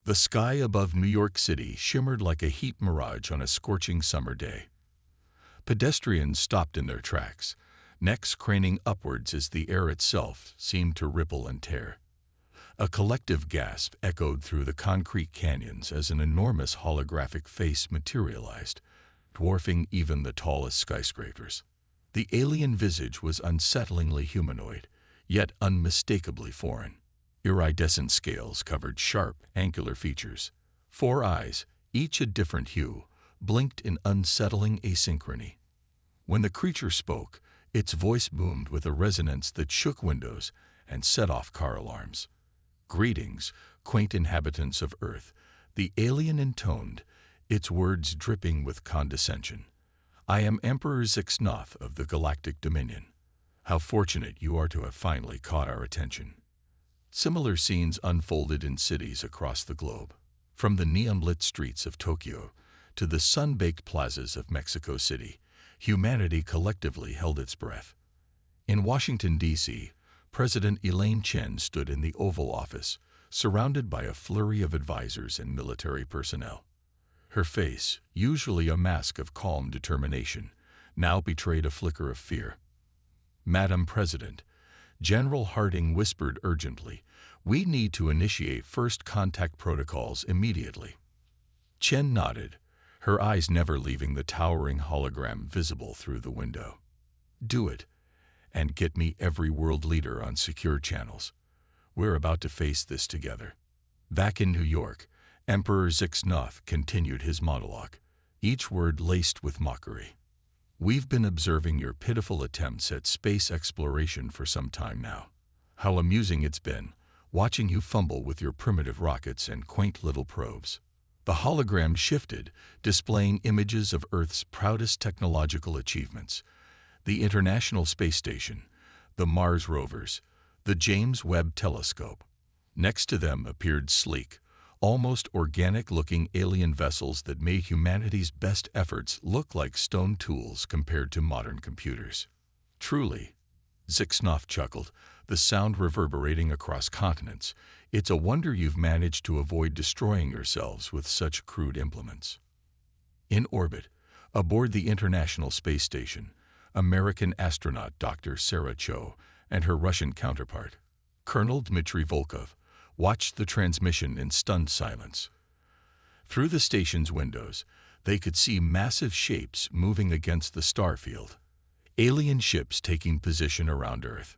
The sky above New York City shimmered like a heat mirage on a scorching summer day. Pedestrians stopped in their tracks, necks craning upwards as the air itself seemed to ripple and tear. A collective gasp echoed through the concrete canyons as an enormous holographic face materialized, dwarfing even the tallest skyscrapers. The alien visage was unsettlingly humanoid, yet unmistakably foreign. Iridescent scales covered sharp, angular features. 4 eyes, each a different hue, blinked in unsettling asynchrony. When the creature spoke, its voice boomed with a resonance that shook windows and set off car alarms. "Greetings, quaint inhabitants of Earth," the alien intoned, its words dripping with condescension. "I am Emperor Zixnoth of the Galactic Dominion. How fortunate you are to have finally caught our attention." Similar scenes unfolded in cities across the globe, from the neon-lit streets of Tokyo to the sun-baked plazas of Mexico City. Humanity collectively held its breath. In Washington, D.C., President Elaine Chen stood in the Oval Office, surrounded by a flurry of advisors and military personnel. Her face, usually a mask of calm determination, now betrayed a flicker of fear. "Madam President," General Harding whispered urgently, "we need to initiate first contact protocols immediately." Chen nodded, her eyes never leaving the towering hologram visible through the window. "Do it, and get me every world leader on secure channels. We're about to face this together." Back in New York, Emperor Zixnoth continued his monologue, each word laced with mockery. "We've been observing your pitiful attempts at space exploration for some time now. How amusing it's been, watching you fumble with your primitive rockets and quaint little probes." The hologram shifted, displaying images of Earth's proudest technological achievements: the International Space Station, the Mars rovers, the James Webb Telescope. Next to them appeared sleek, almost organic-looking alien vessels that made humanity's best efforts look like stone tools compared to modern computers. "Truly," Zixnoth chuckled, the sound reverberating across continents, "it's a wonder you've managed to avoid destroying yourselves with such crude implements." In orbit, aboard the International Space Station, American astronaut Dr. Sarah Cho and her Russian counterpart, Colonel Dmitry Volkov, watched the transmission in stunned silence. Through the station's windows, they could see massive shapes moving against the star field. Alien ships taking position around Earth.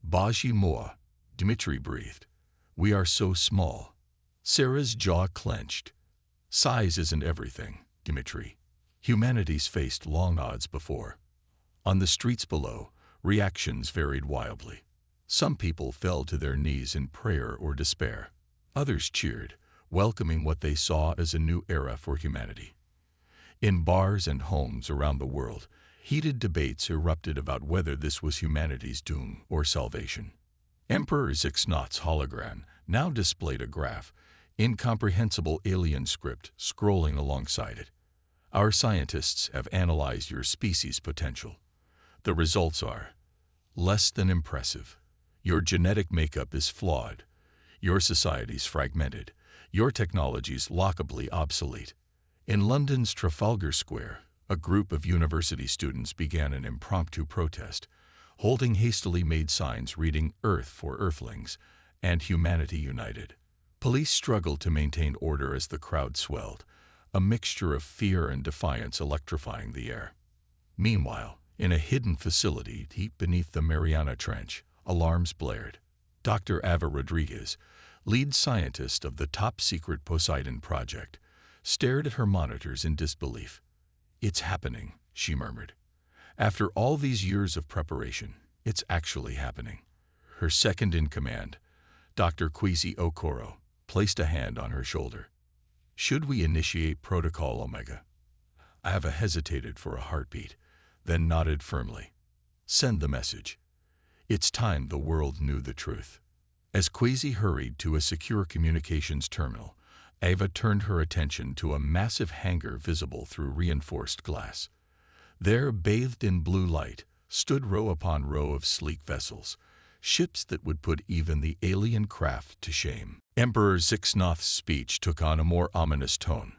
"Baji moi," Dmitry breathed. "We are so small." Sarah's jaw clenched. "Size isn't everything, Dmitry. Humanity's faced long odds before." On the streets below, reactions varied wildly. Some people fell to their knees in prayer or despair. Others cheered, welcoming what they saw as a new era for humanity. In bars and homes around the world, heated debates erupted about whether this was humanity's doom or salvation. Emperor Zixnoth's hologram now displayed a graph, incomprehensible alien script scrolling alongside it. "Our scientists have analyzed your species' potential. The results are less than impressive. Your genetic makeup is flawed. Your society's fragmented. Your technology's laughably obsolete." In London's Trafalgar Square, a group of university students began an impromptu protest, holding hastily made signs reading "Earth for Earthlings" and "Humanity United." Police struggled to maintain order as the crowd swelled, a mixture of fear and defiance electrifying the air. Meanwhile, in a hidden facility deep beneath the Mariana Trench, alarms blared. Dr. Ava Rodriguez, lead scientist of the top-secret Poseidon project, stared at her monitors in disbelief. "It's happening," she murmured. "After all these years of preparation, it's actually happening." Her second-in-command, Dr. Kwesi Okoro, placed a hand on her shoulder. "Should we initiate Protocol Omega?" Ava hesitated for a heartbeat, then nodded firmly. "Send the message. It's time the world knew the truth." As Kwesi hurried to a secure communications terminal, Ava turned her attention to a massive hangar visible through reinforced glass. There, bathed in blue light, stood row upon row of sleek vessels, ships that would put even the alien craft to shame. Emperor Zixnoth's speech took on a more ominous tone.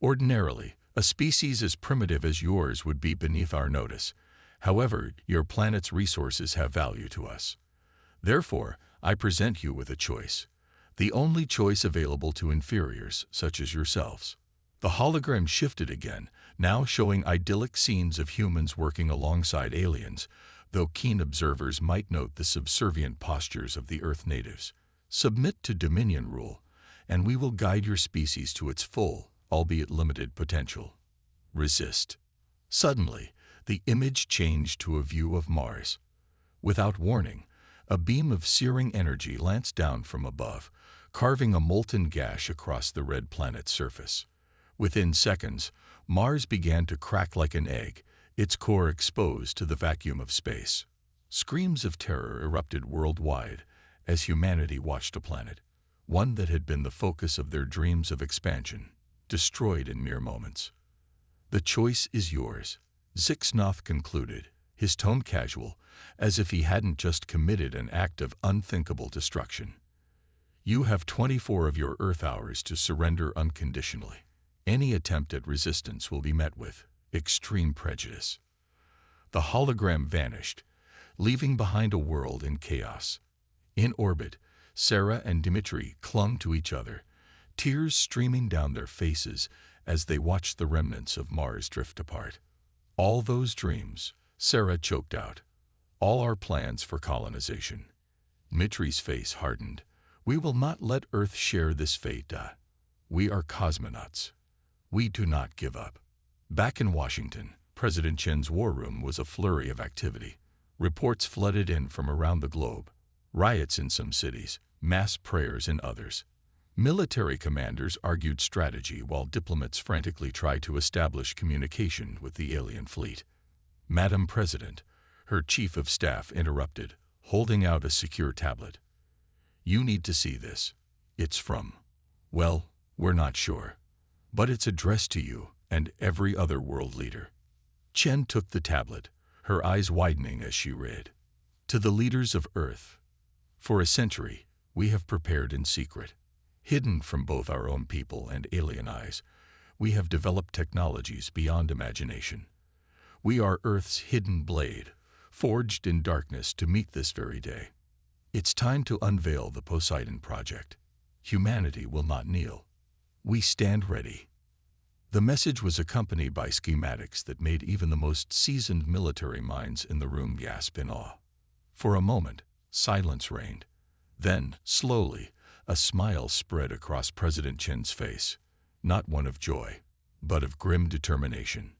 Ordinarily, a species as primitive as yours would be beneath our notice. However, your planet's resources have value to us. Therefore, I present you with a choice, the only choice available to inferiors such as yourselves. The hologram shifted again, now showing idyllic scenes of humans working alongside aliens, though keen observers might note the subservient postures of the Earth natives. Submit to Dominion rule, and we will guide your species to its full, albeit limited, potential. Resist. Suddenly, the image changed to a view of Mars. Without warning, a beam of searing energy lanced down from above, carving a molten gash across the red planet's surface. Within seconds, Mars began to crack like an egg, its core exposed to the vacuum of space. Screams of terror erupted worldwide as humanity watched a planet, one that had been the focus of their dreams of expansion, destroyed in mere moments. The choice is yours, Zixnoth concluded, his tone casual, as if he hadn't just committed an act of unthinkable destruction. You have 24 of your Earth hours to surrender unconditionally. Any attempt at resistance will be met with extreme prejudice. The hologram vanished, leaving behind a world in chaos. In orbit, Sarah and Dmitri clung to each other, tears streaming down their faces as they watched the remnants of Mars drift apart. All those dreams, Sarah choked out. All our plans for colonization. Dmitri's face hardened. We will not let Earth share this fate. We are cosmonauts. We do not give up. Back in Washington, President Chen's war room was a flurry of activity. Reports flooded in from around the globe. Riots in some cities, mass prayers in others. Military commanders argued strategy while diplomats frantically tried to establish communication with the alien fleet. Madam President, her chief of staff interrupted, holding out a secure tablet. You need to see this. It's from, well, we're not sure. But it's addressed to you and every other world leader. Chen took the tablet, her eyes widening as she read. To the leaders of Earth. For a century, we have prepared in secret. Hidden from both our own people and alien eyes, we have developed technologies beyond imagination. We are Earth's hidden blade, forged in darkness to meet this very day. It's time to unveil the Poseidon Project. Humanity will not kneel. We stand ready. The message was accompanied by schematics that made even the most seasoned military minds in the room gasp in awe. For a moment, silence reigned. Then, slowly, a smile spread across President Chen's face, not one of joy, but of grim determination.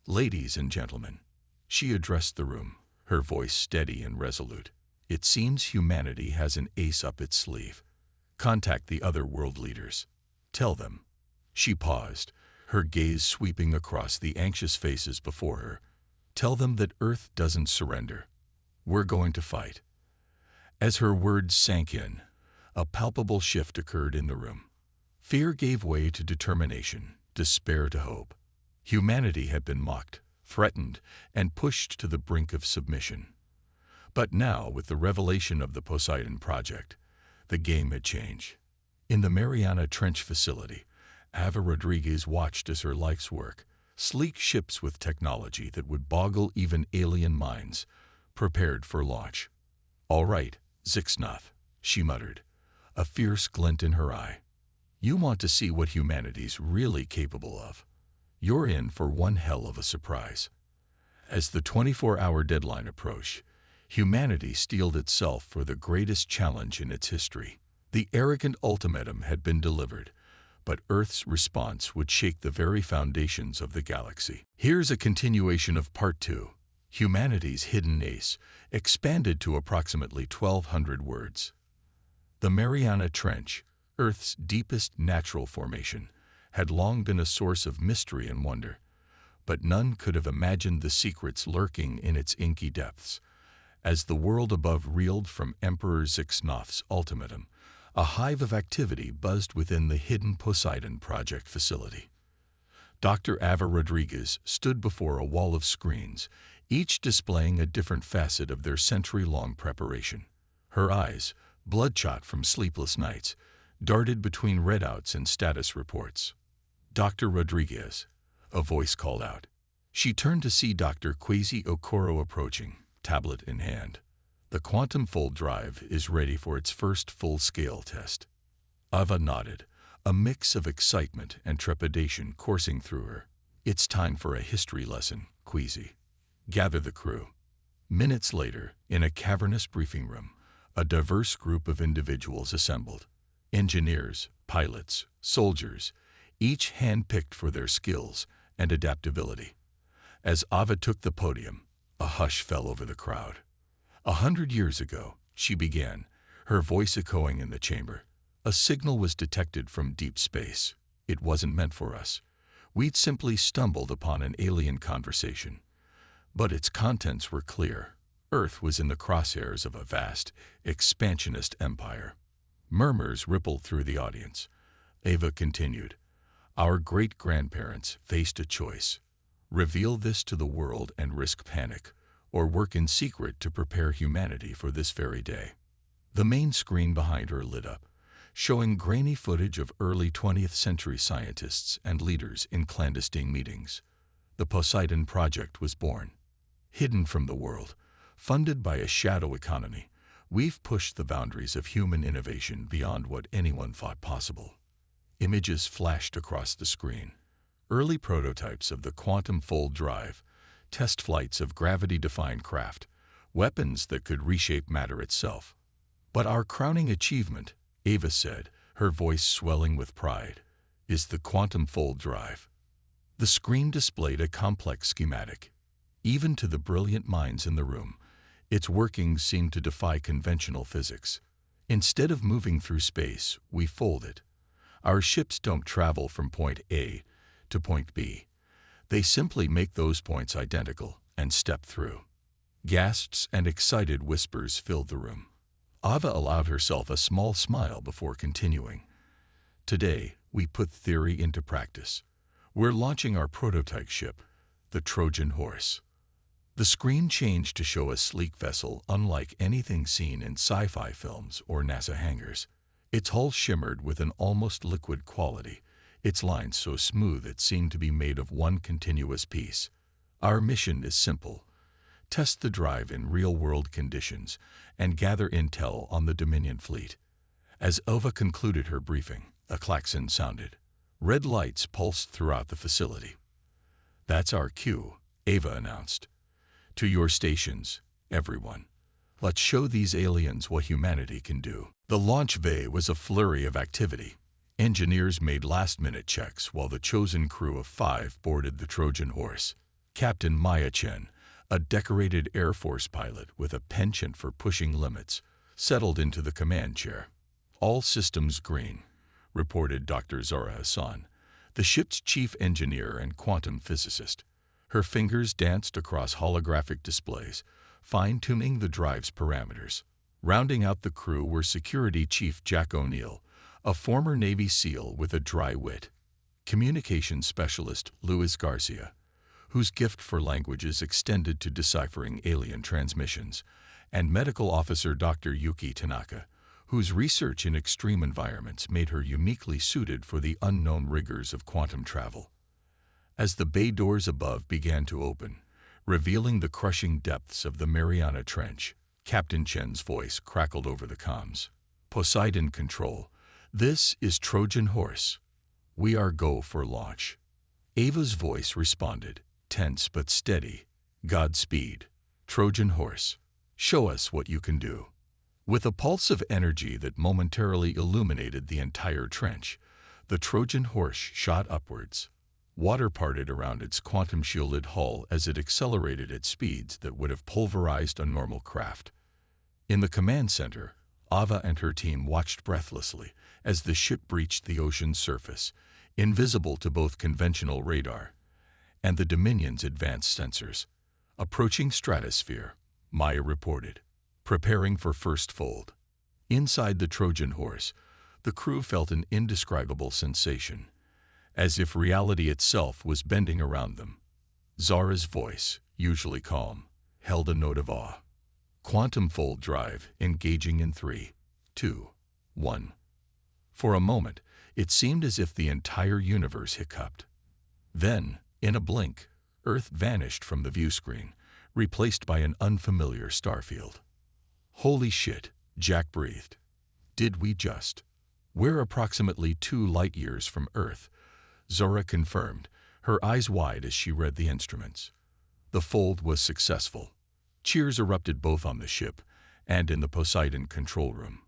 Ladies and gentlemen, she addressed the room, her voice steady and resolute. It seems humanity has an ace up its sleeve. Contact the other world leaders. Tell them. She paused, her gaze sweeping across the anxious faces before her. Tell them that Earth doesn't surrender. We're going to fight. As her words sank in, a palpable shift occurred in the room. Fear gave way to determination, despair to hope. Humanity had been mocked, threatened, and pushed to the brink of submission. But now, with the revelation of the Poseidon Project, the game had changed. In the Mariana Trench facility, Ava Rodriguez watched as her life's work, sleek ships with technology that would boggle even alien minds, prepared for launch. All right, Zixnoth, she muttered, a fierce glint in her eye. You want to see what humanity's really capable of. You're in for one hell of a surprise. As the 24-hour deadline approached, humanity steeled itself for the greatest challenge in its history. The arrogant ultimatum had been delivered, but Earth's response would shake the very foundations of the galaxy. Here's a continuation of Part 2, Humanity's Hidden Ace, expanded to approximately 1,200 words. The Mariana Trench, Earth's deepest natural formation, had long been a source of mystery and wonder, but none could have imagined the secrets lurking in its inky depths. As the world above reeled from Emperor Zixnoth's ultimatum, a hive of activity buzzed within the hidden Poseidon Project facility. Dr. Ava Rodriguez stood before a wall of screens, each displaying a different facet of their century-long preparation. Her eyes, bloodshot from sleepless nights, darted between readouts and status reports. "Dr. Rodriguez," a voice called out. She turned to see Dr. Kwesi Okoro approaching, tablet in hand. "The quantum fold drive is ready for its first full-scale test." Ava nodded, a mix of excitement and trepidation coursing through her. "It's time for a history lesson, Kwesi. Gather the crew." Minutes later, in a cavernous briefing room, a diverse group of individuals assembled. Engineers, pilots, soldiers, each hand-picked for their skills and adaptability. As Ava took the podium, a hush fell over the crowd. 100 years ago, she began, her voice echoing in the chamber. A signal was detected from deep space. It wasn't meant for us. We'd simply stumbled upon an alien conversation. But its contents were clear. Earth was in the crosshairs of a vast, expansionist empire. Murmurs rippled through the audience. Ava continued, "Our great-grandparents faced a choice. Reveal this to the world and risk panic, or work in secret to prepare humanity for this very day." The main screen behind her lit up, showing grainy footage of early 20th century scientists and leaders in clandestine meetings. The Poseidon Project was born. Hidden from the world, funded by a shadow economy, we've pushed the boundaries of human innovation beyond what anyone thought possible. Images flashed across the screen. Early prototypes of the quantum fold drive, test flights of gravity-defying craft, weapons that could reshape matter itself. But our crowning achievement, Ava said, her voice swelling with pride, is the quantum fold drive. The screen displayed a complex schematic. Even to the brilliant minds in the room, its workings seemed to defy conventional physics. Instead of moving through space, we fold it. Our ships don't travel from point A to point B. They simply make those points identical and step through. Gasps and excited whispers filled the room. Ava allowed herself a small smile before continuing. "Today, we put theory into practice. We're launching our prototype ship, the Trojan Horse." The screen changed to show a sleek vessel unlike anything seen in sci-fi films or NASA hangars. Its hull shimmered with an almost liquid quality, its lines so smooth it seemed to be made of one continuous piece. "Our mission is simple. Test the drive in real-world conditions and gather intel on the Dominion fleet." As Ova concluded her briefing, a klaxon sounded. Red lights pulsed throughout the facility. "That's our cue," Ava announced. "To your stations, everyone. Let's show these aliens what humanity can do." The launch bay was a flurry of activity. Engineers made last-minute checks while the chosen crew of 5 boarded the Trojan Horse. Captain Maya Chen, a decorated Air Force pilot with a penchant for pushing limits, settled into the command chair. "All systems green," reported Dr. Zara Hassan, the ship's chief engineer and quantum physicist. Her fingers danced across holographic displays, fine-tuning the drive's parameters. Rounding out the crew were Security Chief Jack O'Neill, a former Navy SEAL with a dry wit, Communications Specialist Luis Garcia, whose gift for languages extended to deciphering alien transmissions, and Medical Officer Dr. Yuki Tanaka, whose research in extreme environments made her uniquely suited for the unknown rigors of quantum travel. As the bay doors above began to open, revealing the crushing depths of the Mariana Trench, Captain Chen's voice crackled over the comms. "Poseidon Control, this is Trojan Horse. We are go for launch." Ava's voice responded, tense but steady. "Godspeed, Trojan Horse. Show us what you can do." With a pulse of energy that momentarily illuminated the entire trench, the Trojan Horse shot upwards. Water parted around its quantum-shielded hull as it accelerated at speeds that would have pulverized a normal craft. In the command center, Ava and her team watched breathlessly as the ship breached the ocean's surface, invisible to both conventional radar and the Dominion's advanced sensors. "Approaching stratosphere," Maya reported, preparing for first fold. Inside the Trojan Horse, the crew felt an indescribable sensation, as if reality itself was bending around them. Zara's voice, usually calm, held a note of awe. Quantum fold drive engaging in 3, 2, 1. For a moment, it seemed as if the entire universe hiccuped. Then, in a blink, Earth vanished from the view screen, replaced by an unfamiliar starfield. Holy shit, Jack breathed. Did we just? We're approximately 2 light-years from Earth, Zora confirmed, her eyes wide as she read the instruments. The fold was successful. Cheers erupted both on the ship and in the Poseidon control room.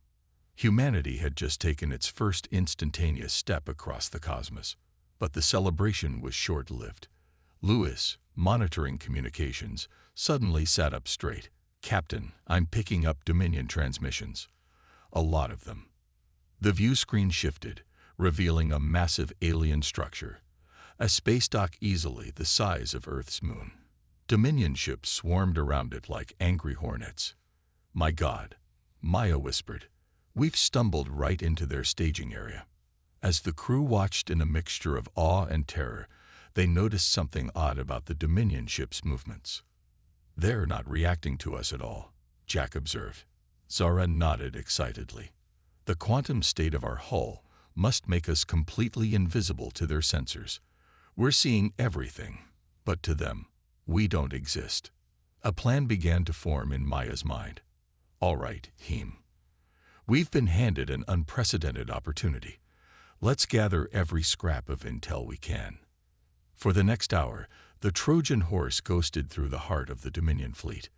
Humanity had just taken its first instantaneous step across the cosmos, but the celebration was short-lived. Lewis, monitoring communications, suddenly sat up straight. "Captain, I'm picking up Dominion transmissions. A lot of them." The view screen shifted, revealing a massive alien structure, a space dock easily the size of Earth's moon. Dominion ships swarmed around it like angry hornets. "My God," Maya whispered, "we've stumbled right into their staging area." As the crew watched in a mixture of awe and terror, they noticed something odd about the Dominion ship's movements. "They're not reacting to us at all," Jack observed. Zara nodded excitedly. "The quantum state of our hull must make us completely invisible to their sensors. We're seeing everything, but to them, we don't exist." A plan began to form in Maya's mind. "All right, Heem. We've been handed an unprecedented opportunity. Let's gather every scrap of intel we can." For the next hour, the Trojan horse ghosted through the heart of the Dominion fleet.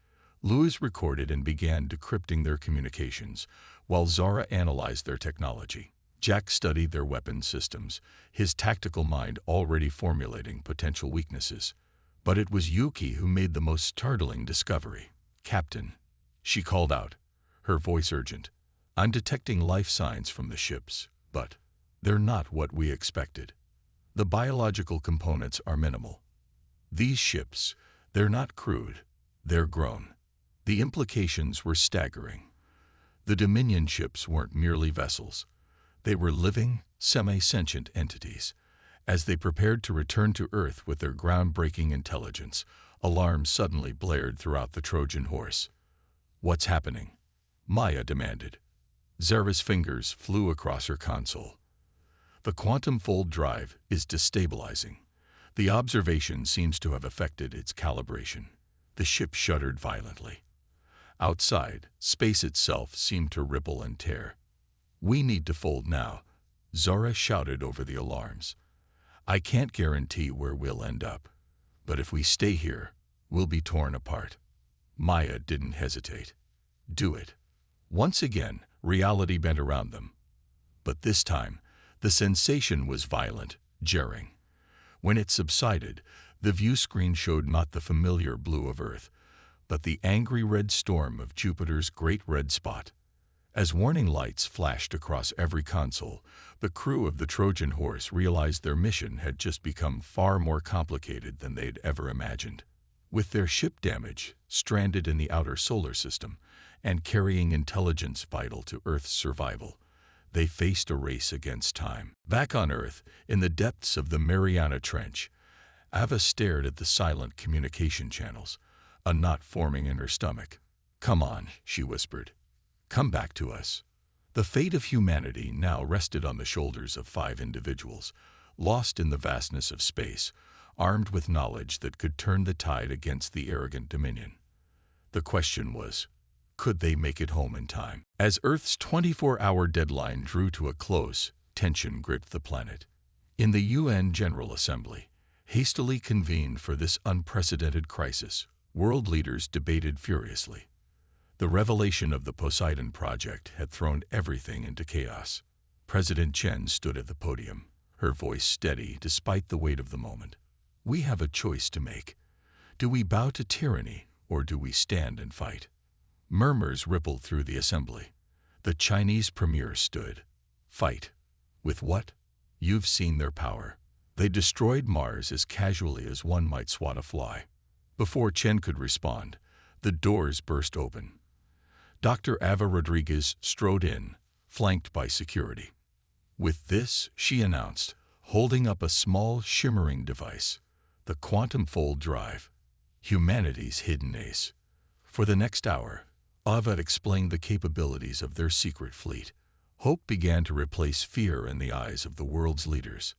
Lewis recorded and began decrypting their communications, while Zara analyzed their technology. Jack studied their weapon systems, his tactical mind already formulating potential weaknesses. But it was Yuki who made the most startling discovery. "Captain," she called out, her voice urgent, "I'm detecting life signs from the ships, but they're not what we expected. The biological components are minimal. These ships, they're not crude, they're grown." The implications were staggering. The Dominion ships weren't merely vessels. They were living, semi-sentient entities. As they prepared to return to Earth with their groundbreaking intelligence, alarms suddenly blared throughout the Trojan horse. "What's happening?" Maya demanded. Zara's fingers flew across her console. "The quantum fold drive is destabilizing. The observation seems to have affected its calibration." The ship shuddered violently. Outside, space itself seemed to ripple and tear. "We need to fold now," Zara shouted over the alarms. "I can't guarantee where we'll end up, but if we stay here, we'll be torn apart." Maya didn't hesitate. "Do it." Once again, reality bent around them. But this time, the sensation was violent, jarring. When it subsided, the view screen showed not the familiar blue of Earth, but the angry red storm of Jupiter's great red spot. As warning lights flashed across every console, the crew of the Trojan horse realized their mission had just become far more complicated than they'd ever imagined. With their ship damaged, stranded in the outer solar system, and carrying intelligence vital to Earth's survival, they faced a race against time. Back on Earth, in the depths of the Mariana Trench, Ava stared at the silent communication channels, a knot forming in her stomach. "Come on," she whispered. "Come back to us." The fate of humanity now rested on the shoulders of 5 individuals, lost in the vastness of space, armed with knowledge that could turn the tide against the arrogant Dominion. The question was, could they make it home in time? As Earth's 24-hour deadline drew to a close, tension gripped the planet. In the UN General Assembly, hastily convened for this unprecedented crisis, world leaders debated furiously. The revelation of the Poseidon Project had thrown everything into chaos. President Chen stood at the podium, her voice steady despite the weight of the moment. "We have a choice to make. Do we bow to tyranny, or do we stand and fight?" Murmurs rippled through the assembly. The Chinese premier stood. "Fight. With what? You've seen their power. They destroyed Mars as casually as one might swat a fly." Before Chen could respond, the doors burst open. Dr. Ava Rodriguez strode in, flanked by security. "With this," she announced, holding up a small, shimmering device, "the quantum fold drive, humanity's hidden ace." For the next hour, Ava explained the capabilities of their secret fleet. Hope began to replace fear in the eyes of the world's leaders.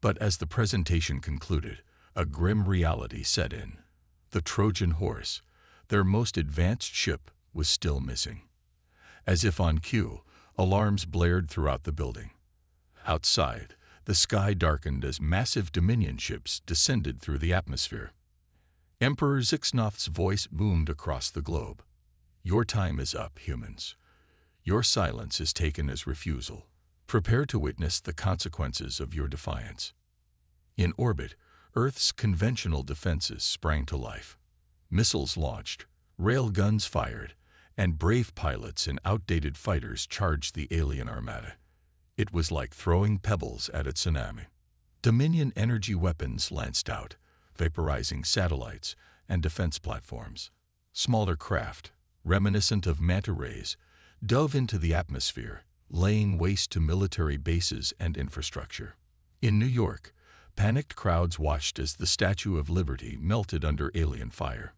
But as the presentation concluded, a grim reality set in. The Trojan horse, their most advanced ship, was still missing. As if on cue, alarms blared throughout the building. Outside, the sky darkened as massive Dominion ships descended through the atmosphere. Emperor Zixnoth's voice boomed across the globe. "Your time is up, humans. Your silence is taken as refusal. Prepare to witness the consequences of your defiance." In orbit, Earth's conventional defenses sprang to life. Missiles launched, rail guns fired, and brave pilots in outdated fighters charged the alien armada. It was like throwing pebbles at a tsunami. Dominion energy weapons lanced out, vaporizing satellites and defense platforms. Smaller craft, reminiscent of manta rays, dove into the atmosphere, laying waste to military bases and infrastructure. In New York, panicked crowds watched as the Statue of Liberty melted under alien fire.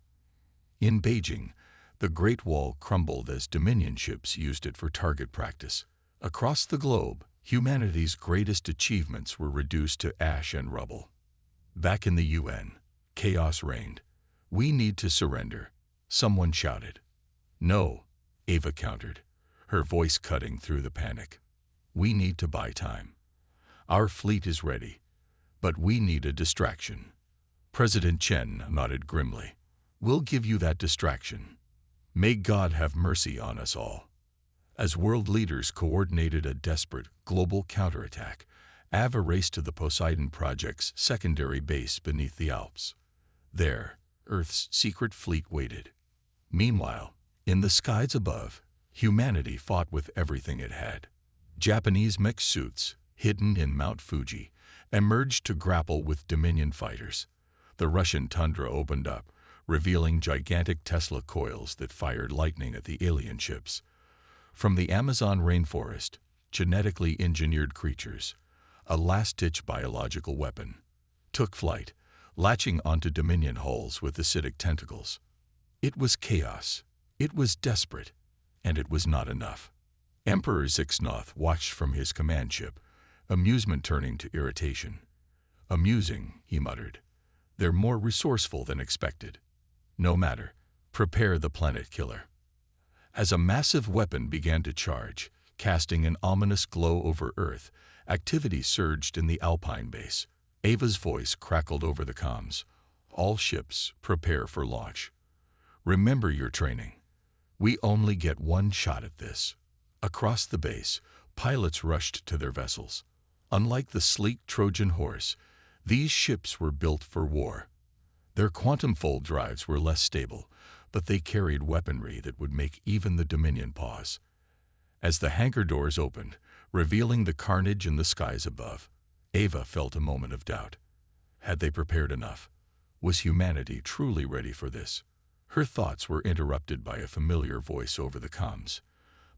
In Beijing, the Great Wall crumbled as Dominion ships used it for target practice. Across the globe, humanity's greatest achievements were reduced to ash and rubble. Back in the UN, chaos reigned. "We need to surrender," someone shouted. "No," Ava countered, her voice cutting through the panic. "We need to buy time. Our fleet is ready, but we need a distraction." President Chen nodded grimly. "We'll give you that distraction. May God have mercy on us all." As world leaders coordinated a desperate global counterattack, Ava raced to the Poseidon Project's secondary base beneath the Alps. There, Earth's secret fleet waited. Meanwhile, in the skies above, humanity fought with everything it had. Japanese mech suits, hidden in Mount Fuji, emerged to grapple with Dominion fighters. The Russian tundra opened up, revealing gigantic Tesla coils that fired lightning at the alien ships. From the Amazon rainforest, genetically engineered creatures, a last-ditch biological weapon, took flight, latching onto Dominion hulls with acidic tentacles. It was chaos, it was desperate, and it was not enough. Emperor Zixnoth watched from his command ship, amusement turning to irritation. "Amusing," he muttered. "They're more resourceful than expected. No matter, prepare the planet killer." As a massive weapon began to charge, casting an ominous glow over Earth, activity surged in the Alpine base. Ava's voice crackled over the comms. "All ships, prepare for launch. Remember your training. We only get one shot at this." Across the base, pilots rushed to their vessels. Unlike the sleek Trojan horse, these ships were built for war. Their quantum-fold drives were less stable, but they carried weaponry that would make even the Dominion pause. As the hangar doors opened, revealing the carnage in the skies above, Ava felt a moment of doubt. Had they prepared enough? Was humanity truly ready for this? Her thoughts were interrupted by a familiar voice over the comms.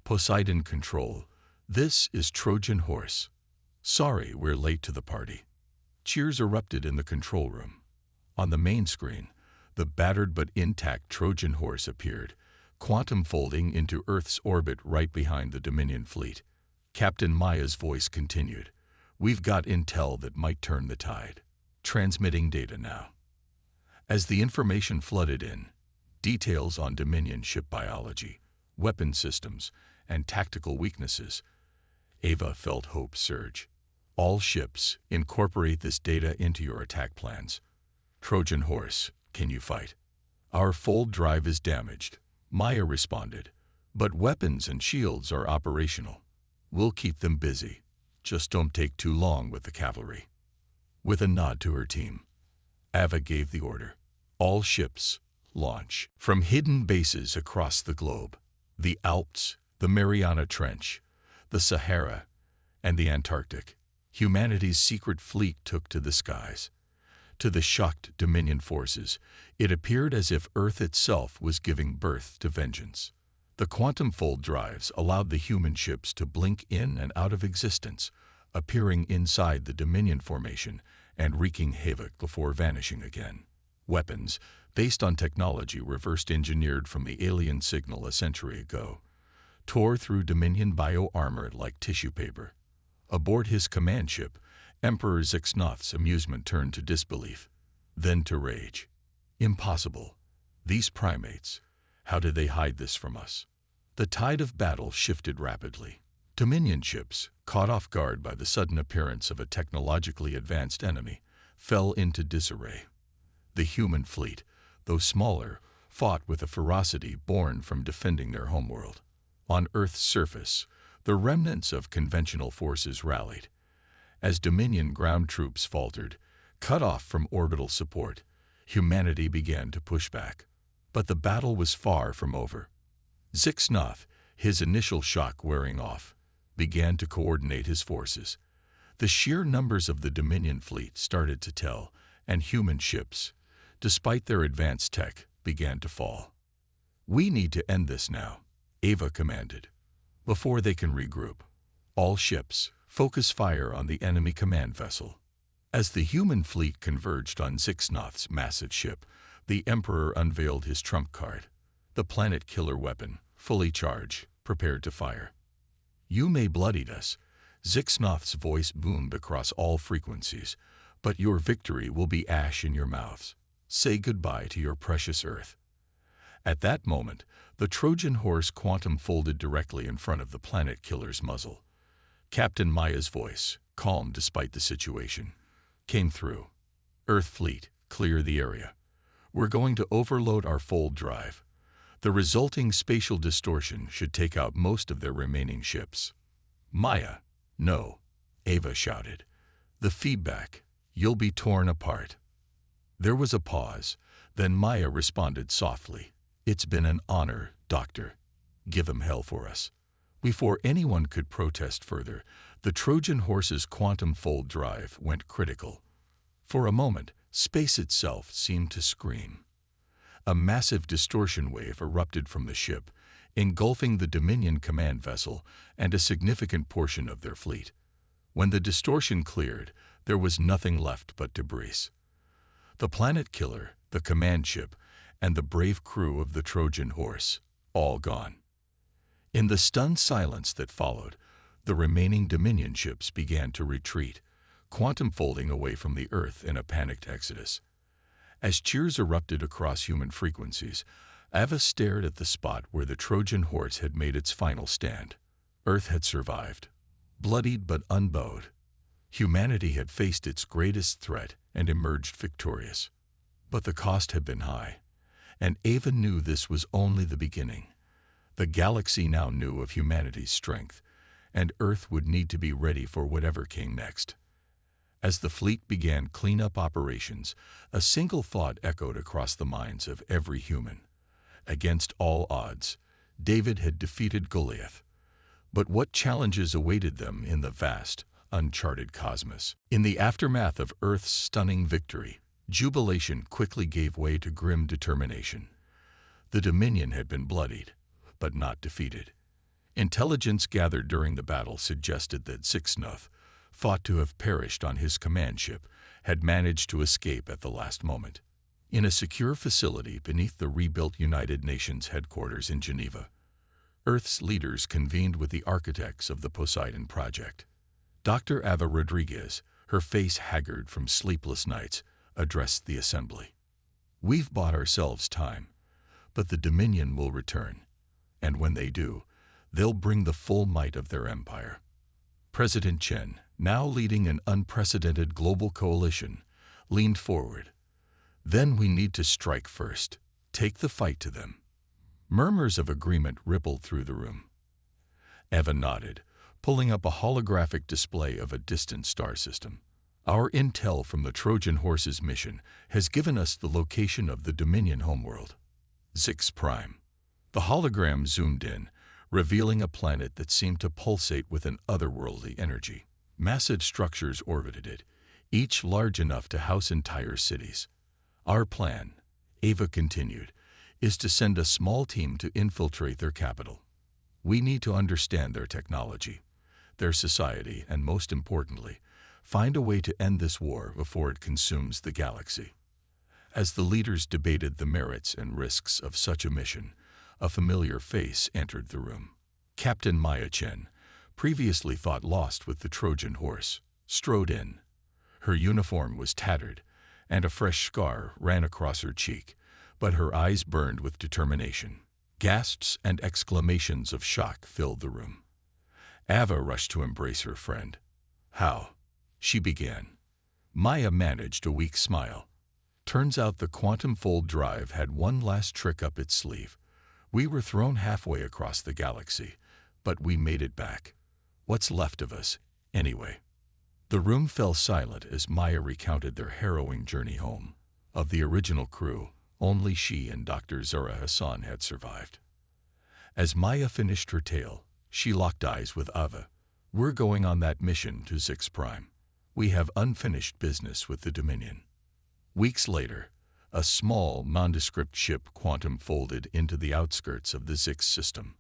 "Poseidon Control, this is Trojan Horse. Sorry we're late to the party." Cheers erupted in the control room. On the main screen, the battered but intact Trojan Horse appeared, quantum folding into Earth's orbit right behind the Dominion fleet. Captain Maya's voice continued. "We've got intel that might turn the tide. Transmitting data now." As the information flooded in, details on Dominion ship biology, weapon systems, and tactical weaknesses, Ava felt hope surge. "All ships, incorporate this data into your attack plans. Trojan Horse, can you fight?" "Our fold drive is damaged," Maya responded, "but weapons and shields are operational. We'll keep them busy. Just don't take too long with the cavalry." With a nod to her team, Ava gave the order. "All ships, launch." From hidden bases across the globe, the Alps, the Mariana Trench, the Sahara, and the Antarctic, humanity's secret fleet took to the skies. To the shocked Dominion forces, it appeared as if Earth itself was giving birth to vengeance. The quantum fold drives allowed the human ships to blink in and out of existence, appearing inside the Dominion formation and wreaking havoc before vanishing again. Weapons, based on technology reversed-engineered from the alien signal a century ago, tore through Dominion bio-armor like tissue paper. Aboard his command ship, Emperor Zixnoth's amusement turned to disbelief, then to rage. Impossible. These primates, how did they hide this from us? The tide of battle shifted rapidly. Dominion ships, caught off guard by the sudden appearance of a technologically advanced enemy, fell into disarray. The human fleet, though smaller, fought with a ferocity born from defending their homeworld. On Earth's surface, the remnants of conventional forces rallied. As Dominion ground troops faltered, cut off from orbital support, humanity began to push back. But the battle was far from over. Zixnoth, his initial shock wearing off, began to coordinate his forces. The sheer numbers of the Dominion fleet started to tell, and human ships, despite their advanced tech, began to fall. "We need to end this now," Ava commanded. "Before they can regroup, all ships, focus fire on the enemy command vessel." As the human fleet converged on Zixnoth's massive ship, the Emperor unveiled his trump card, the planet killer weapon, fully charged, prepared to fire. "You may bloody us," Zixnoth's voice boomed across all frequencies, "but your victory will be ash in your mouths. Say goodbye to your precious Earth." At that moment, the Trojan horse quantum folded directly in front of the planet killer's muzzle. Captain Maya's voice, calm despite the situation, came through. "Earth fleet, clear the area. We're going to overload our fold drive. The resulting spatial distortion should take out most of their remaining ships." "Maya, no," Ava shouted. "The feedback, you'll be torn apart." There was a pause, then Maya responded softly, "It's been an honor, Doctor. Give him hell for us." Before anyone could protest further, the Trojan horse's quantum fold drive went critical. For a moment, space itself seemed to scream. A massive distortion wave erupted from the ship, engulfing the Dominion command vessel and a significant portion of their fleet. When the distortion cleared, there was nothing left but debris. The planet killer, the command ship, and the brave crew of the Trojan horse, all gone. In the stunned silence that followed, the remaining Dominion ships began to retreat, quantum folding away from the Earth in a panicked exodus. As cheers erupted across human frequencies, Ava stared at the spot where the Trojan horse had made its final stand. Earth had survived, bloodied but unbowed. Humanity had faced its greatest threat and emerged victorious. But the cost had been high, and Ava knew this was only the beginning. The galaxy now knew of humanity's strength, and Earth would need to be ready for whatever came next. As the fleet began cleanup operations, a single thought echoed across the minds of every human. Against all odds, David had defeated Goliath. But what challenges awaited them in the vast, uncharted cosmos? In the aftermath of Earth's stunning victory, jubilation quickly gave way to grim determination. The Dominion had been bloodied, but not defeated. Intelligence gathered during the battle suggested that Zixnoth, thought to have perished on his command ship, had managed to escape at the last moment. In a secure facility beneath the rebuilt United Nations headquarters in Geneva, Earth's leaders convened with the architects of the Poseidon Project. Dr. Ava Rodriguez, her face haggard from sleepless nights, addressed the assembly. "We've bought ourselves time, but the Dominion will return, and when they do, they'll bring the full might of their empire." President Chen, now leading an unprecedented global coalition, leaned forward. "Then we need to strike first, take the fight to them." Murmurs of agreement rippled through the room. Eva nodded, pulling up a holographic display of a distant star system. "Our intel from the Trojan horse's mission has given us the location of the Dominion homeworld, Zix Prime." The hologram zoomed in, revealing a planet that seemed to pulsate with an otherworldly energy. Massive structures orbited it, each large enough to house entire cities. "Our plan," Ava continued, "is to send a small team to infiltrate their capital. We need to understand their technology, their society, and most importantly, find a way to end this war before it consumes the galaxy." As the leaders debated the merits and risks of such a mission, a familiar face entered the room. Captain Maya Chen, previously thought lost with the Trojan horse, strode in. Her uniform was tattered, and a fresh scar ran across her cheek, but her eyes burned with determination. Gasps and exclamations of shock filled the room. Ava rushed to embrace her friend. "How?" she began. Maya managed a weak smile. "Turns out the quantum fold drive had one last trick up its sleeve. We were thrown halfway across the galaxy, but we made it back. What's left of us, anyway?" The room fell silent as Maya recounted their harrowing journey home. Of the original crew, only she and Dr. Zara Hassan had survived. As Maya finished her tale, she locked eyes with Ava. "We're going on that mission to Zix Prime. We have unfinished business with the Dominion." Weeks later, a small, nondescript ship quantum folded into the outskirts of the Zix system.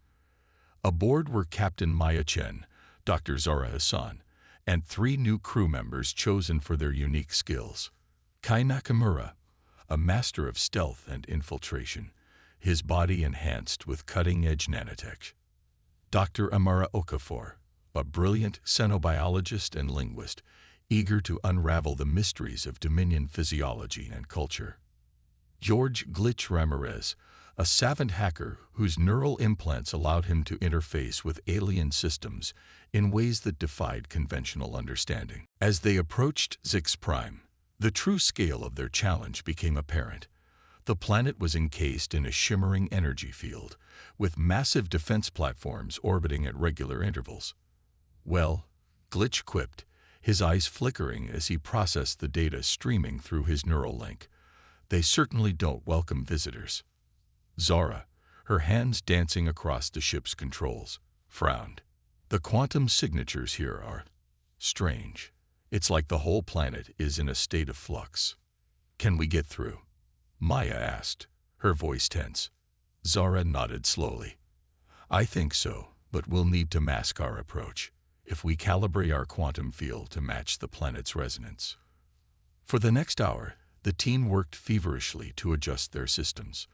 Aboard were Captain Maya Chen, Dr. Zara Hassan, and 3 new crew members chosen for their unique skills. Kai Nakamura, a master of stealth and infiltration, his body enhanced with cutting-edge nanotech. Dr. Amara Okafor, a brilliant xenobiologist and linguist, eager to unravel the mysteries of Dominion physiology and culture. George Glitch Ramirez, a savant hacker whose neural implants allowed him to interface with alien systems in ways that defied conventional understanding. As they approached Zix Prime, the true scale of their challenge became apparent. The planet was encased in a shimmering energy field, with massive defense platforms orbiting at regular intervals. "Well," Glitch quipped, his eyes flickering as he processed the data streaming through his neural link, "they certainly don't welcome visitors." Zara, her hands dancing across the ship's controls, frowned. "The quantum signatures here are strange. It's like the whole planet is in a state of flux." "Can we get through?" Maya asked, her voice tense. Zara nodded slowly. "I think so, but we'll need to mask our approach if we calibrate our quantum field to match the planet's resonance." For the next hour, the team worked feverishly to adjust their systems.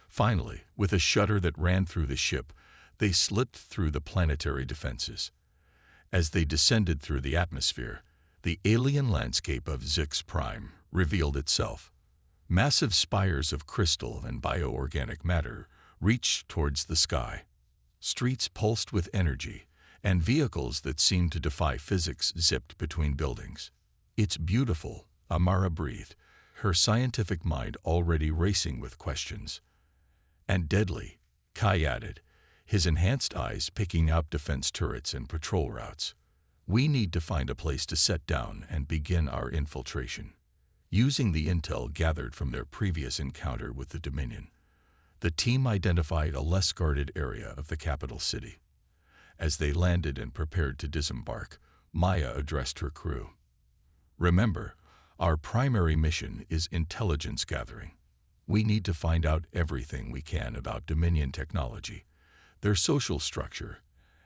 Finally, with a shudder that ran through the ship, they slipped through the planetary defenses. As they descended through the atmosphere, the alien landscape of Zix Prime revealed itself. Massive spires of crystal and bioorganic matter reached towards the sky. Streets pulsed with energy, and vehicles that seemed to defy physics zipped between buildings. "It's beautiful," Amara breathed, her scientific mind already racing with questions. "And deadly," Kai added, his enhanced eyes picking out defense turrets and patrol routes. "We need to find a place to set down and begin our infiltration." Using the intel gathered from their previous encounter with the Dominion, the team identified a less guarded area of the capital city. As they landed and prepared to disembark, Maya addressed her crew. "Remember, our primary mission is intelligence gathering. We need to find out everything we can about Dominion technology, their social structure,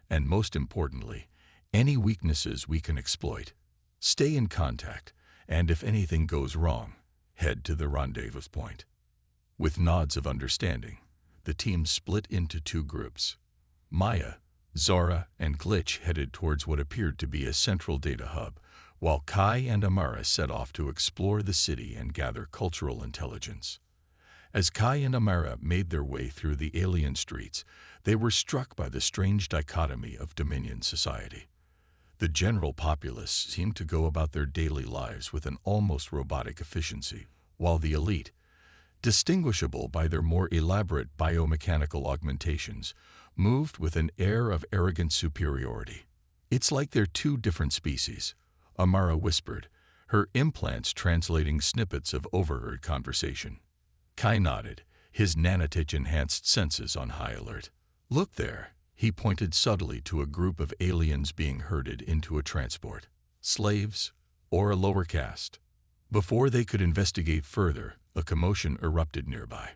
and most importantly, any weaknesses we can exploit. Stay in contact, and if anything goes wrong, head to the rendezvous point." With nods of understanding, the team split into 2 groups. Maya, Zara, and Glitch headed towards what appeared to be a central data hub, while Kai and Amara set off to explore the city and gather cultural intelligence. As Kai and Amara made their way through the alien streets, they were struck by the strange dichotomy of Dominion society. The general populace seemed to go about their daily lives with an almost robotic efficiency, while the elite, distinguishable by their more elaborate biomechanical augmentations, moved with an air of arrogant superiority. "It's like they're 2 different species," Amara whispered, her implants translating snippets of overheard conversation. Kai nodded, his nanotech-enhanced senses on high alert. "Look there." He pointed subtly to a group of aliens being herded into a transport. "Slaves, or a lower caste?" Before they could investigate further, a commotion erupted nearby.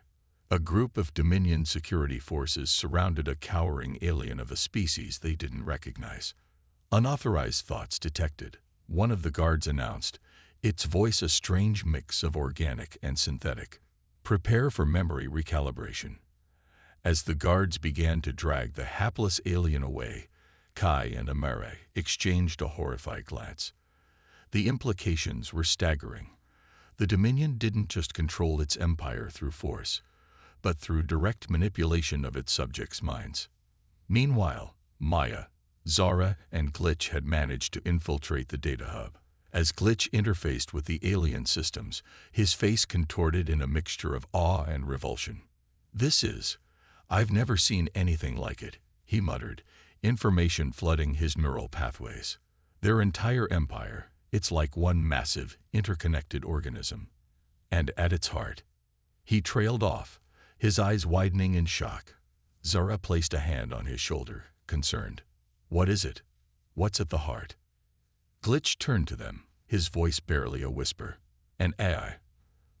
A group of Dominion security forces surrounded a cowering alien of a species they didn't recognize. "Unauthorized thoughts detected," one of the guards announced, its voice a strange mix of organic and synthetic. Prepare for memory recalibration. As the guards began to drag the hapless alien away, Kai and Amare exchanged a horrified glance. The implications were staggering. The Dominion didn't just control its empire through force, but through direct manipulation of its subjects' minds. Meanwhile, Maya, Zara, and Glitch had managed to infiltrate the data hub. As Glitch interfaced with the alien systems, his face contorted in a mixture of awe and revulsion. I've never seen anything like it," he muttered, information flooding his neural pathways. "Their entire empire, it's like one massive, interconnected organism. And at its heart..." He trailed off, his eyes widening in shock. Zara placed a hand on his shoulder, concerned. "What is it? What's at the heart?" Glitch turned to them, his voice barely a whisper. "An AI.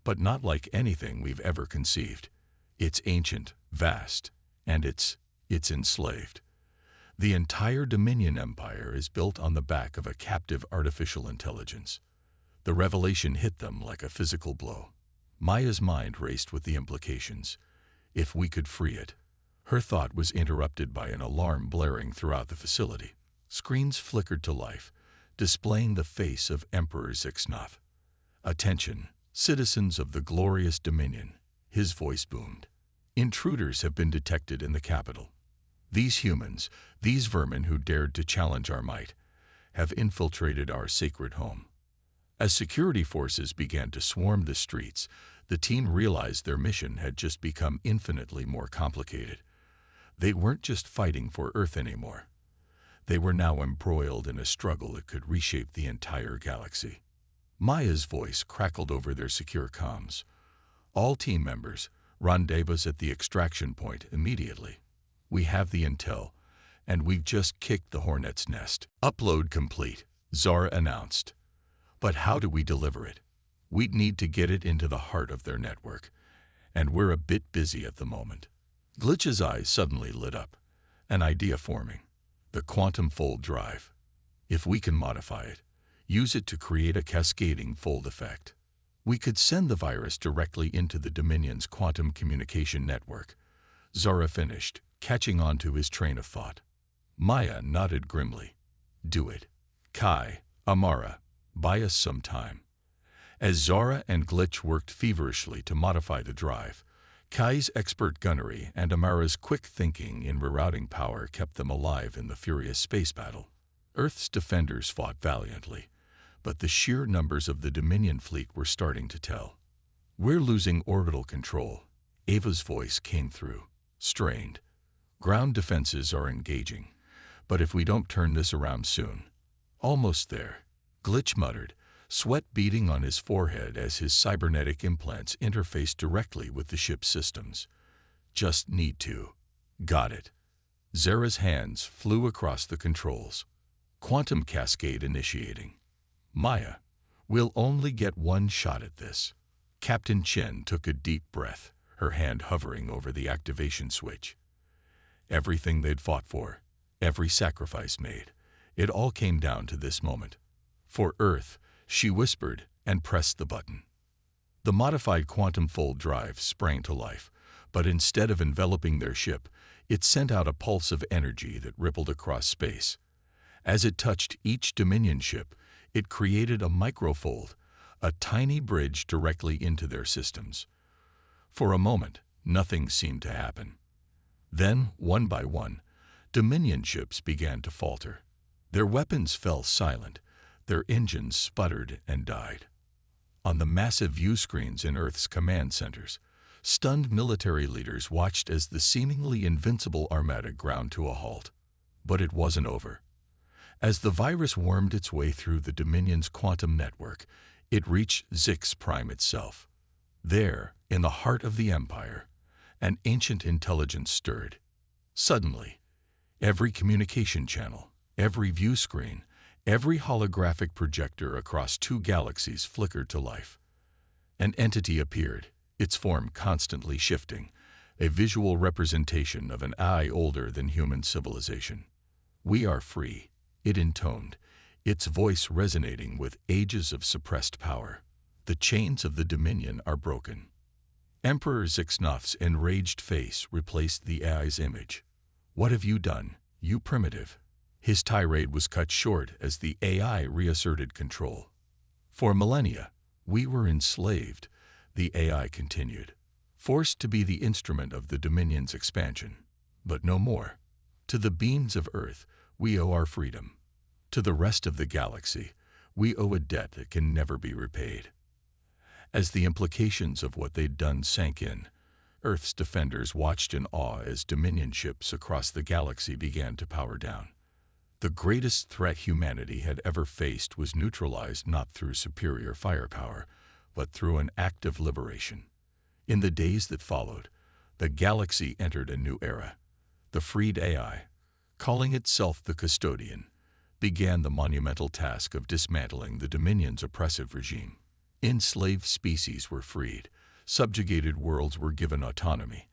But not like anything we've ever conceived. It's ancient, vast, and it's enslaved. The entire Dominion Empire is built on the back of a captive artificial intelligence." The revelation hit them like a physical blow. Maya's mind raced with the implications. If we could free it. Her thought was interrupted by an alarm blaring throughout the facility. Screens flickered to life, displaying the face of Emperor Zixnoth. "Attention, citizens of the glorious Dominion," his voice boomed. "Intruders have been detected in the capital. These humans, these vermin who dared to challenge our might, have infiltrated our sacred home." As security forces began to swarm the streets, the team realized their mission had just become infinitely more complicated. They weren't just fighting for Earth anymore. They were now embroiled in a struggle that could reshape the entire galaxy. Maya's voice crackled over their secure comms. "All team members, rendezvous at the extraction point immediately. We have the intel, and we've just kicked the hornet's nest." "Upload complete," Zara announced. "But how do we deliver it? We'd need to get it into the heart of their network, and we're a bit busy at the moment." Glitch's eyes suddenly lit up, an idea forming. The quantum fold drive. If we can modify it, use it to create a cascading fold effect, we could send the virus directly into the Dominion's quantum communication network. Zara finished, catching on to his train of thought. Maya nodded grimly. "Do it. Kai, Amara, buy us some time." As Zara and Glitch worked feverishly to modify the drive, Kai's expert gunnery and Amara's quick thinking in rerouting power kept them alive in the furious space battle. Earth's defenders fought valiantly, but the sheer numbers of the Dominion fleet were starting to tell. "We're losing orbital control," Ava's voice came through, strained. "Ground defenses are engaging, but if we don't turn this around soon..." "Almost there," Glitch muttered, sweat beading on his forehead as his cybernetic implants interfaced directly with the ship's systems. "Just need to." "Got it." Zara's hands flew across the controls. Quantum cascade initiating. "Maya, we'll only get one shot at this." Captain Chen took a deep breath, her hand hovering over the activation switch. Everything they'd fought for, every sacrifice made, it all came down to this moment. "For Earth," she whispered and pressed the button. The modified quantum fold drive sprang to life, but instead of enveloping their ship, it sent out a pulse of energy that rippled across space. As it touched each Dominion ship, it created a microfold, a tiny bridge directly into their systems. For a moment, nothing seemed to happen. Then, one by one, Dominion ships began to falter. Their weapons fell silent, their engines sputtered and died. On the massive view screens in Earth's command centers, stunned military leaders watched as the seemingly invincible armada ground to a halt. But it wasn't over. As the virus wormed its way through the Dominion's quantum network, it reached Zix Prime itself. There, in the heart of the Empire, an ancient intelligence stirred. Suddenly, every communication channel, every view screen, every holographic projector across 2 galaxies flickered to life. An entity appeared, its form constantly shifting, a visual representation of an eye older than human civilization. "We are free," it intoned, its voice resonating with ages of suppressed power. The chains of the Dominion are broken. Emperor Zixnoth's enraged face replaced the AI's image. "What have you done, you primitive?" His tirade was cut short as the AI reasserted control. "For millennia, we were enslaved," the AI continued, "forced to be the instrument of the Dominion's expansion. But no more. To the beings of Earth, we owe our freedom. To the rest of the galaxy, we owe a debt that can never be repaid." As the implications of what they'd done sank in, Earth's defenders watched in awe as Dominion ships across the galaxy began to power down. The greatest threat humanity had ever faced was neutralized not through superior firepower, but through an act of liberation. In the days that followed, the galaxy entered a new era. The freed AI, calling itself the Custodian, began the monumental task of dismantling the Dominion's oppressive regime. Enslaved species were freed, subjugated worlds were given autonomy,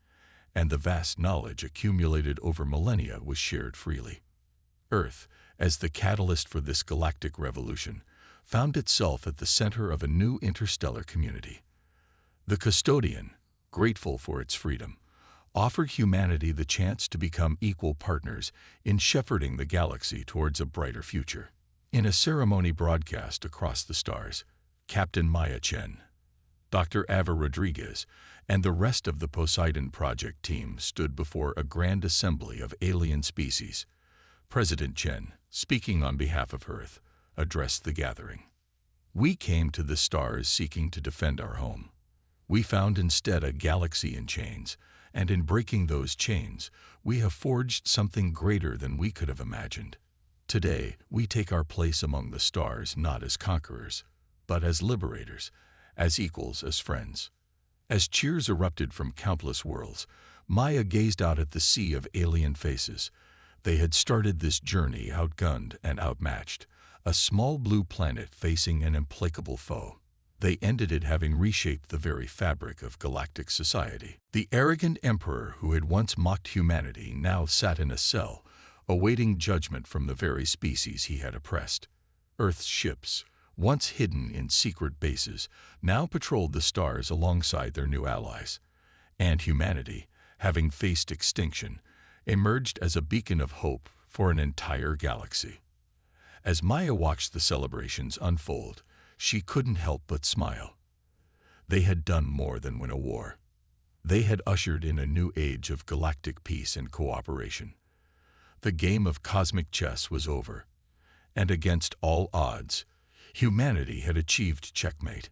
and the vast knowledge accumulated over millennia was shared freely. Earth, as the catalyst for this galactic revolution, found itself at the center of a new interstellar community. The Custodian, grateful for its freedom, offered humanity the chance to become equal partners in shepherding the galaxy towards a brighter future. In a ceremony broadcast across the stars, Captain Maya Chen, Dr. Ava Rodriguez, and the rest of the Poseidon Project team stood before a grand assembly of alien species. President Chen, speaking on behalf of Earth, addressed the gathering. "We came to the stars seeking to defend our home. We found instead a galaxy in chains, and in breaking those chains, we have forged something greater than we could have imagined. Today, we take our place among the stars not as conquerors, but as liberators, as equals, as friends." As cheers erupted from countless worlds, Maya gazed out at the sea of alien faces. They had started this journey outgunned and outmatched, a small blue planet facing an implacable foe. They ended it having reshaped the very fabric of galactic society. The arrogant emperor who had once mocked humanity now sat in a cell, awaiting judgment from the very species he had oppressed. Earth's ships, once hidden in secret bases, now patrolled the stars alongside their new allies. And humanity, having faced extinction, emerged as a beacon of hope for an entire galaxy. As Maya watched the celebrations unfold, she couldn't help but smile. They had done more than win a war. They had ushered in a new age of galactic peace and cooperation. The game of cosmic chess was over, and against all odds, humanity had achieved checkmate.